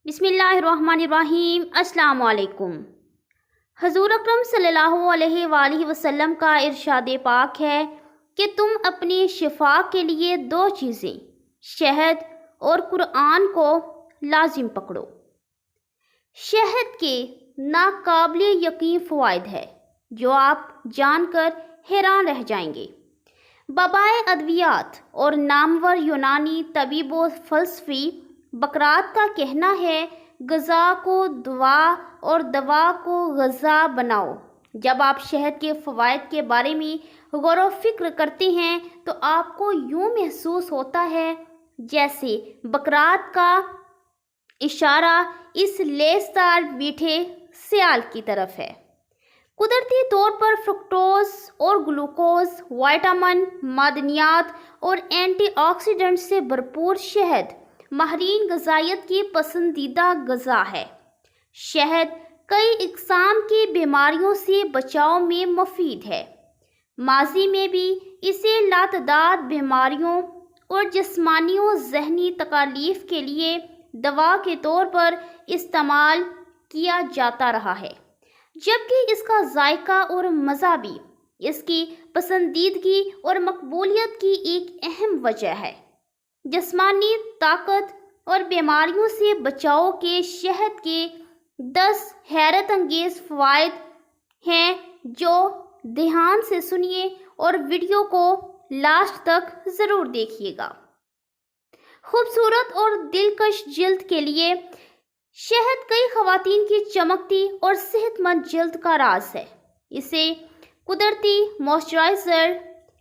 بسم اللہ الرحمن الرحیم۔ السلام علیکم۔ حضور اکرم صلی اللہ علیہ وآلہ وسلم کا ارشاد پاک ہے کہ تم اپنی شفا کے لیے دو چیزیں شہد اور قرآن کو لازم پکڑو۔ شہد کے ناقابل یقین فوائد ہے جو آپ جان کر حیران رہ جائیں گے۔ بابائے ادویات اور نامور یونانی طبیب و فلسفی بقراط کا کہنا ہے غذا کو دوا اور دوا کو غذا بناؤ۔ جب آپ شہد کے فوائد کے بارے میں غور و فکر کرتے ہیں تو آپ کو یوں محسوس ہوتا ہے جیسے بقراط کا اشارہ اس لیسدار میٹھے سیال کی طرف ہے۔ قدرتی طور پر فرکٹوز اور گلوکوز، وائٹامن، معدنیات اور اینٹی آکسیڈنٹ سے بھرپور شہد ماہرین غذائیت کی پسندیدہ غذا ہے۔ شہد کئی اقسام کی بیماریوں سے بچاؤ میں مفید ہے۔ ماضی میں بھی اسے لاتعداد بیماریوں اور جسمانی و ذہنی تکالیف کے لیے دوا کے طور پر استعمال کیا جاتا رہا ہے، جبکہ اس کا ذائقہ اور مزہ بھی اس کی پسندیدگی اور مقبولیت کی ایک اہم وجہ ہے۔ جسمانی طاقت اور بیماریوں سے بچاؤ کے شہد کے 10 حیرت انگیز فوائد ہیں جو دھیان سے سنیے اور ویڈیو کو لاسٹ تک ضرور دیکھیے گا۔ خوبصورت اور دلکش جلد کے لیے شہد کئی خواتین کی چمکتی اور صحت مند جلد کا راز ہے۔ اسے قدرتی موئسچرائزر،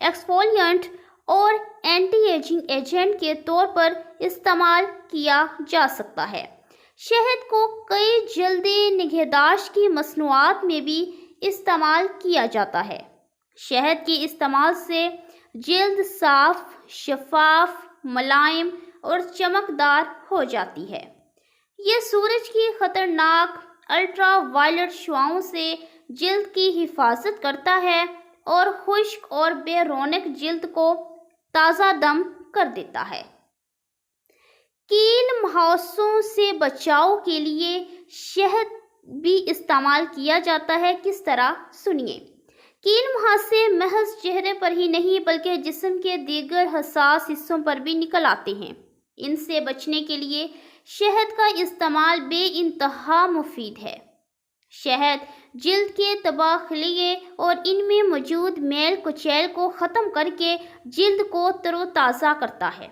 ایکسفولیانٹ اور اینٹی ایجنگ ایجنٹ کے طور پر استعمال کیا جا سکتا ہے۔ شہد کو کئی جلد نگہداشت کی مصنوعات میں بھی استعمال کیا جاتا ہے۔ شہد کے استعمال سے جلد صاف، شفاف، ملائم اور چمکدار ہو جاتی ہے۔ یہ سورج کی خطرناک الٹرا وائلٹ شعاؤں سے جلد کی حفاظت کرتا ہے اور خشک اور بے رونق جلد کو تازہ دم کر دیتا ہے۔ کیل مہاسوں سے بچاؤ کے لیے شہد بھی استعمال کیا جاتا ہے۔ کس طرح سنیے۔ کیل مہاسے محض چہرے پر ہی نہیں بلکہ جسم کے دیگر حساس حصوں پر بھی نکل آتے ہیں۔ ان سے بچنے کے لیے شہد کا استعمال بے انتہا مفید ہے۔ شہد جلد کے تباخلیے اور ان میں موجود میل کچیل کو ختم کر کے جلد کو تر و تازہ کرتا ہے۔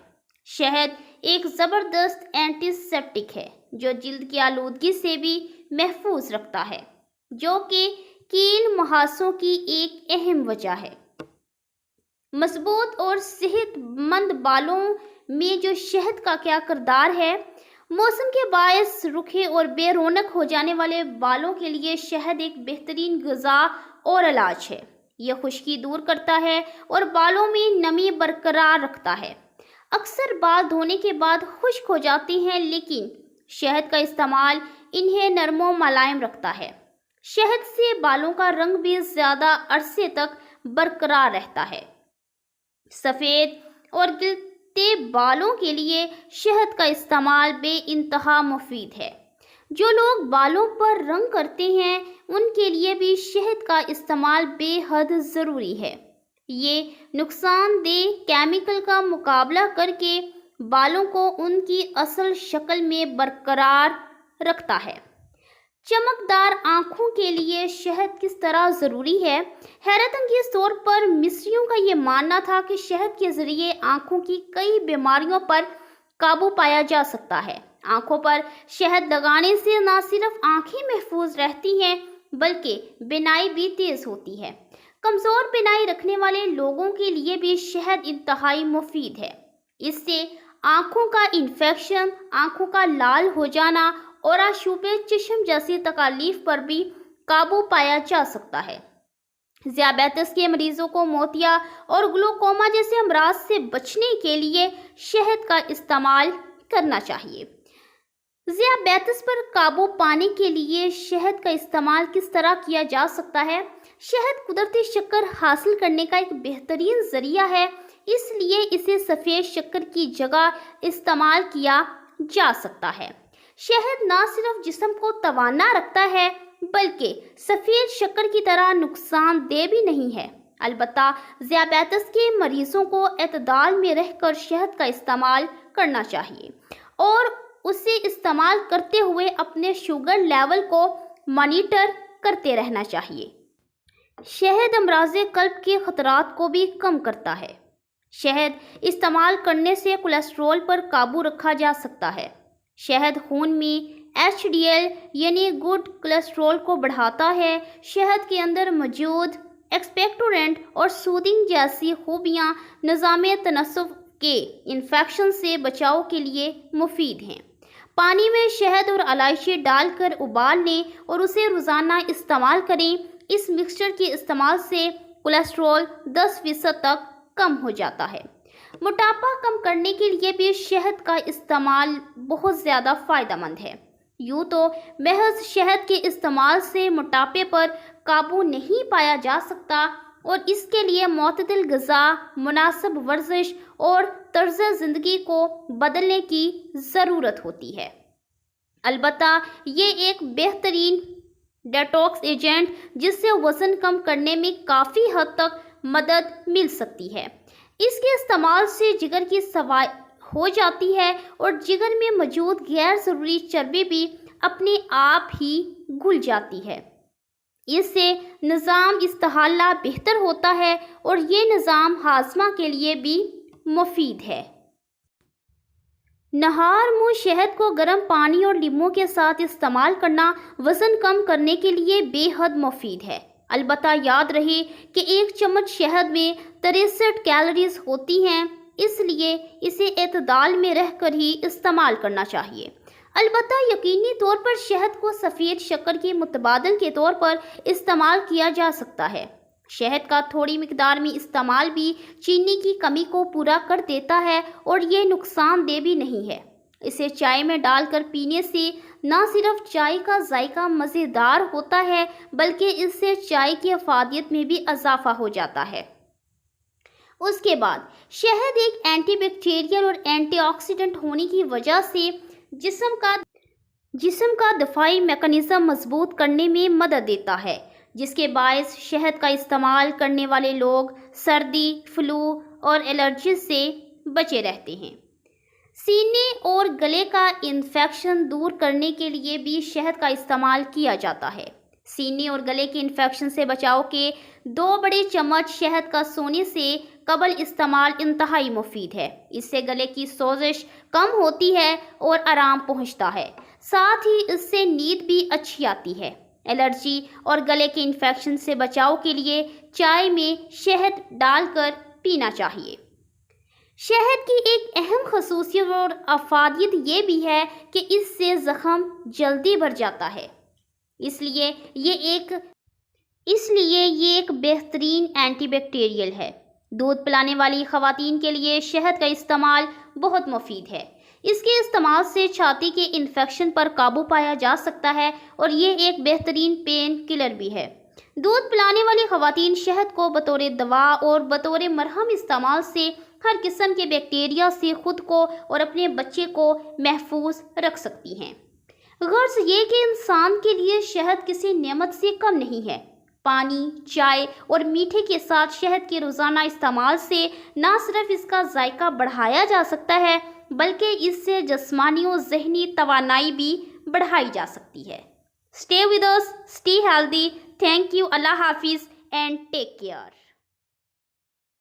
شہد ایک زبردست اینٹی سیپٹک ہے جو جلد کی آلودگی سے بھی محفوظ رکھتا ہے، جو کہ کیل مہاسوں کی ایک اہم وجہ ہے۔ مضبوط اور صحت مند بالوں میں جو شہد کا کیا کردار ہے۔ موسم کے باعث رکھے اور بے رونق ہو جانے والے بالوں کے لیے شہد ایک بہترین غذا اور علاج ہے۔ یہ خشکی دور کرتا ہے اور بالوں میں نمی برقرار رکھتا ہے۔ اکثر بال دھونے کے بعد خشک ہو جاتے ہیں، لیکن شہد کا استعمال انہیں نرم و ملائم رکھتا ہے۔ شہد سے بالوں کا رنگ بھی زیادہ عرصے تک برقرار رہتا ہے۔ سفید اور گلتے بالوں کے لیے شہد کا استعمال بے انتہا مفید ہے۔ جو لوگ بالوں پر رنگ کرتے ہیں ان کے لیے بھی شہد کا استعمال بے حد ضروری ہے۔ یہ نقصان دہ کیمیکل کا مقابلہ کر کے بالوں کو ان کی اصل شکل میں برقرار رکھتا ہے۔ چمکدار آنکھوں کے لیے شہد کس طرح ضروری ہے۔ حیرت انگیز طور پر مصریوں کا یہ ماننا تھا کہ شہد کے ذریعے آنکھوں کی کئی بیماریوں پر قابو پایا جا سکتا ہے۔ آنکھوں پر شہد لگانے سے نہ صرف آنکھیں محفوظ رہتی ہیں بلکہ بینائی بھی تیز ہوتی ہے۔ کمزور بینائی رکھنے والے لوگوں کے لیے بھی شہد انتہائی مفید ہے۔ اس سے آنکھوں کا انفیکشن، آنکھوں کا لال ہو جانا اور آشوب چشم جیسی تکالیف پر بھی قابو پایا جا سکتا ہے۔ ذیابیطس کے مریضوں کو موتیا اور گلوکوما جیسے امراض سے بچنے کے لیے شہد کا استعمال کرنا چاہیے۔ ذیابیطس پر قابو پانے کے لیے شہد کا استعمال کس طرح کیا جا سکتا ہے۔ شہد قدرتی شکر حاصل کرنے کا ایک بہترین ذریعہ ہے، اس لیے اسے سفید شکر کی جگہ استعمال کیا جا سکتا ہے۔ شہد نہ صرف جسم کو توانا رکھتا ہے بلکہ سفید شکر کی طرح نقصان دہ بھی نہیں ہے۔ البتہ ذیابیطس کے مریضوں کو اعتدال میں رہ کر شہد کا استعمال کرنا چاہیے اور اسے استعمال کرتے ہوئے اپنے شوگر لیول کو مانیٹر کرتے رہنا چاہیے۔ شہد امراض قلب کے خطرات کو بھی کم کرتا ہے۔ شہد استعمال کرنے سے کولیسٹرول پر قابو رکھا جا سکتا ہے۔ شہد خون میں HDL یعنی گڈ کولیسٹرول کو بڑھاتا ہے۔ شہد کے اندر موجود ایکسپیکٹورنٹ اور سودنگ جیسی خوبیاں نظام تناسب کے انفیکشن سے بچاؤ کے لیے مفید ہیں۔ پانی میں شہد اور الائچی ڈال کر ابال لیں اور اسے روزانہ استعمال کریں۔ اس مکسچر کے استعمال سے کولیسٹرول 10% تک کم ہو جاتا ہے۔ موٹاپا کم کرنے کے لیے بھی شہد کا استعمال بہت زیادہ فائدہ مند ہے۔ یوں تو محض شہد کے استعمال سے موٹاپے پر قابو نہیں پایا جا سکتا اور اس کے لیے معتدل غذا، مناسب ورزش اور طرز زندگی کو بدلنے کی ضرورت ہوتی ہے۔ البتہ یہ ایک بہترین ڈیٹاکس ایجنٹ جس سے وزن کم کرنے میں کافی حد تک مدد مل سکتی ہے۔ اس کے استعمال سے جگر کی صفائی ہو جاتی ہے اور جگر میں موجود غیر ضروری چربی بھی اپنے آپ ہی گھل جاتی ہے۔ اس سے نظام استحالہ بہتر ہوتا ہے اور یہ نظام ہاضمہ کے لیے بھی مفید ہے۔ نہار منہ شہد کو گرم پانی اور لیموں کے ساتھ استعمال کرنا وزن کم کرنے کے لیے بے حد مفید ہے۔ البتہ یاد رہے کہ ایک چمچ شہد میں 63 کیلوریز ہوتی ہیں، اس لیے اسے اعتدال میں رہ کر ہی استعمال کرنا چاہیے۔ البتہ یقینی طور پر شہد کو سفید شکر کے متبادل کے طور پر استعمال کیا جا سکتا ہے۔ شہد کا تھوڑی مقدار میں استعمال بھی چینی کی کمی کو پورا کر دیتا ہے اور یہ نقصان دہ بھی نہیں ہے۔ اسے چائے میں ڈال کر پینے سے نہ صرف چائے کا ذائقہ مزیدار ہوتا ہے بلکہ اس سے چائے کی افادیت میں بھی اضافہ ہو جاتا ہے۔ اس کے بعد شہد ایک اینٹی بیکٹیریل اور اینٹی آکسیڈنٹ ہونے کی وجہ سے جسم کا دفاعی میکانزم مضبوط کرنے میں مدد دیتا ہے، جس کے باعث شہد کا استعمال کرنے والے لوگ سردی، فلو اور الرجی سے بچے رہتے ہیں۔ سینے اور گلے کا انفیکشن دور کرنے کے لیے بھی شہد کا استعمال کیا جاتا ہے۔ سینے اور گلے کے انفیکشن سے بچاؤ کے 2 بڑے چمچ شہد کا سونے سے قبل استعمال انتہائی مفید ہے۔ اس سے گلے کی سوزش کم ہوتی ہے اور آرام پہنچتا ہے، ساتھ ہی اس سے نیند بھی اچھی آتی ہے۔ الرجی اور گلے کے انفیکشن سے بچاؤ کے لیے چائے میں شہد ڈال کر پینا چاہیے۔ شہد کی ایک اہم خصوصیت اور افادیت یہ بھی ہے کہ اس سے زخم جلدی بھر جاتا ہے، اس لیے یہ ایک بہترین اینٹی بیکٹیریل ہے۔ دودھ پلانے والی خواتین کے لیے شہد کا استعمال بہت مفید ہے۔ اس کے استعمال سے چھاتی کے انفیکشن پر قابو پایا جا سکتا ہے اور یہ ایک بہترین پین کلر بھی ہے۔ دودھ پلانے والی خواتین شہد کو بطور دوا اور بطور مرہم استعمال سے ہر قسم کے بیکٹیریا سے خود کو اور اپنے بچے کو محفوظ رکھ سکتی ہیں۔ غرض یہ کہ انسان کے لیے شہد کسی نعمت سے کم نہیں ہے۔ پانی، چائے اور میٹھے کے ساتھ شہد کے روزانہ استعمال سے نہ صرف اس کا ذائقہ بڑھایا جا سکتا ہے بلکہ اس سے جسمانی و ذہنی توانائی بھی بڑھائی جا سکتی ہے۔ Stay with us, stay healthy. Thank you. Allah Hafiz and take care.